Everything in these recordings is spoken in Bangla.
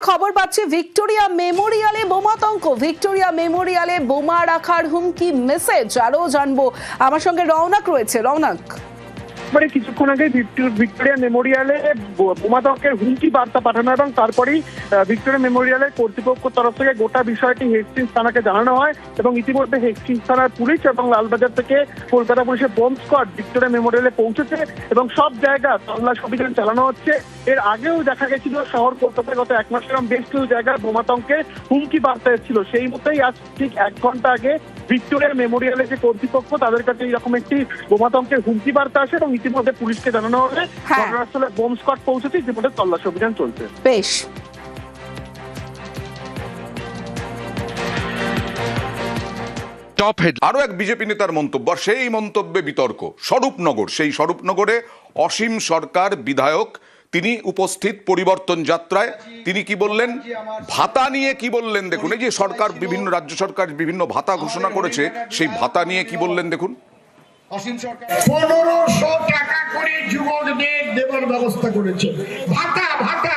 খবর পাচ্ছি ভিক্টোরিয়া মেমোরিয়ালে বোমাতঙ্ক, ভিক্টোরিয়া মেমোরিয়ালে বোমা রাখার হুমকি মেসেজ আরো জানবো। আমার সঙ্গে রওনাক রয়েছে। রওনাক, কিছুক্ষণ আগে ভিক্টোরিয়া মেমোরিয়ালে বোমাতঙ্কের হুমকি বার্তা পাঠানো এবং তারপরেই ভিক্টোরিয়া মেমোরিয়ালের কর্তৃপক্ষের তরফ থেকে গোটা বিষয়টি হেস্টিংস থানাকে জানানো হয় এবং ইতিমধ্যে হেস্টিংস থানার পুলিশ এবং লালবাজার থেকে কলকাতা পুলিশের বোম স্কোয়াড ভিক্টোরিয়া মেমোরিয়ালে পৌঁছেছে এবং সব জায়গা তল্লাশি অভিযান চালানো হচ্ছে। এর আগেও দেখা গেছিল শহর কলকাতায় গত 1 মাসের বেশ কিছু জায়গায় বোমাতঙ্কের হুমকি বার্তা এসেছিল। সেই মতোই আজ ঠিক 1 ঘন্টা আগে ভিক্টোরিয়া মেমোরিয়ালে যে কর্তৃপক্ষ তাদের কাছে এইরকম একটি বোমাতঙ্কের হুমকি বার্তা আসে এবং ইতিমধ্যে পুলিশকে জানানো হবে। ঘটনাস্থলে বোম স্কোয়াড পৌঁছেছে, ইতিমধ্যে তল্লাশি অভিযান চলছে। বেশ। আরো এক বিজেপি নেতার মন্তব্য, সেই মন্তব্যে বিতর্ক। স্বরূপনগর, সেই স্বরূপনগরে অসীম সরকার বিধায়ক, তিনি উপস্থিত পরিবর্তন যাত্রায়। তিনি কি বললেন, ভাতা নিয়ে কি বললেন দেখুন। এই যে সরকার বিভিন্ন রাজ্য সরকার বিভিন্ন ভাতা ঘোষণা করেছে, সেই ভাতা নিয়ে কি বললেন দেখুন। 1500 টাকা করে যুবকদের দেওয়ার ব্যবস্থা করেছে। ভাতা ভাতা,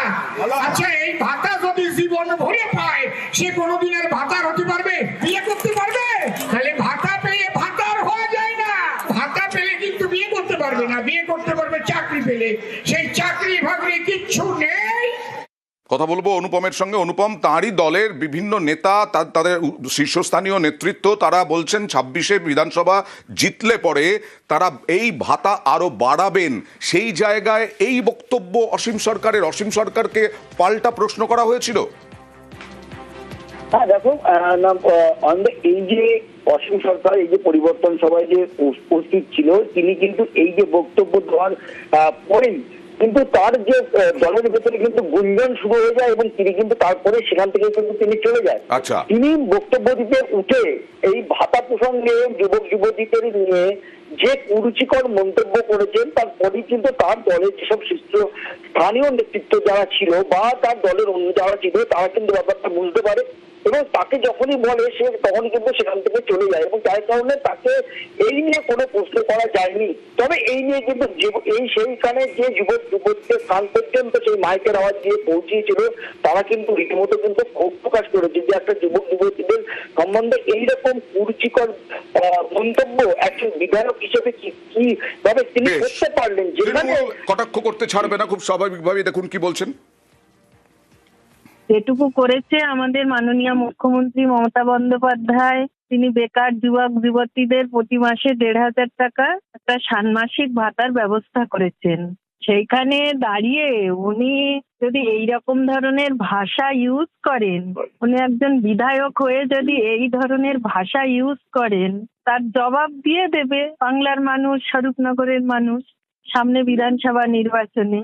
আচ্ছা এই ভাতা যদি জীবন ভরে পায় সে কোনোদিনের ভাতার হতে পারবে? বিয়ে করতে পারবে? তাহলে ভাতা পেয়ে ভাতার হওয়া যায় না। ভাতা পেলে কিন্তু বিয়ে করতে পারবে না, বিয়ে করতে পারবে চাকরি পেলে। সেই চাকরি বাকরি কিচ্ছু নেই। কথা বলবো অনুপমের সঙ্গে। অনুপম, তাঁরই দলের বিভিন্ন নেতা, তাদের শীর্ষস্থানীয় নেতৃত্ব, তারা বলছেন 26-এ বিধানসভা জিতলে পরে তারা এই ভাতা আরো বাড়াবেন। সেই জায়গায় এই বক্তব্য অসীম সরকারের, অসীম সরকারকে পাল্টা প্রশ্ন করা হয়েছিল। হ্যাঁ দেখো, এই যে অসীম সরকার এই যে পরিবর্তন সভায় যে উপস্থিত ছিল, তিনি কিন্তু এই যে বক্তব্য দেওয়ার পরেই কিন্তু তার যে দলের ভেতরে কিন্তু গুঞ্জন শুরু হয়ে যায় এবং তিনি কিন্তু তারপরে সেখান থেকে কিন্তু তিনি চলে যায়। আচ্ছা, তিনি বক্তব্য দিতে উঠে এই ভাতা প্রসঙ্গে যুবক যুবতীদের নিয়ে যে কুরুচিকর মন্তব্য করেছেন, তারপরেই কিন্তু তার দলের যেসব স্থানীয় নেতৃত্ব যারা ছিল বা তার দলের অন্য যারা ছিল তারা কিন্তু ব্যাপারটা বুঝতে পারে এবং তাকে যখনই বলে সে তখনই কিন্তু সেখান থেকে চলে যায় এবং যার কারণে তাকে এই নিয়ে কোনো প্রশ্ন করা যায়নি। তবে এই নিয়ে কিন্তু সেইখানে যে যুবক যুবতীদের স্থান পর্যন্ত সেই মাইকের আওয়াজ দিয়ে পৌঁছিয়েছিল, তারা কিন্তু রীতিমতো কিন্তু ক্ষোভ প্রকাশ করেছে যে একটা যুবক যুবতীদের সম্বন্ধে এইরকম কুরুচিকর মন্তব্য একজন বিধায়ক হিসেবে কিভাবে তিনি করতে পারলেন, যেখানে কটাক্ষ করতে ছাড়বে না খুব স্বাভাবিকভাবে। দেখুন কি বলছেন। যেটুকু করেছে আমাদের মাননীয় মুখ্যমন্ত্রী মমতা বন্দ্যোপাধ্যায়, তিনি বেকার যুবক যুবতীদের প্রতি মাসে 1500 টাকা একটা ষান্মাসিক ভাতার ব্যবস্থা করেছেন। সেইখানে দাঁড়িয়ে উনি যদি এইরকম ধরনের ভাষা ইউজ করেন, উনি একজন বিধায়ক হয়ে যদি এই ধরনের ভাষা ইউজ করেন, তার জবাব দিয়ে দেবে বাংলার মানুষ, স্বরূপনগরের মানুষ সামনে বিধানসভা নির্বাচনে।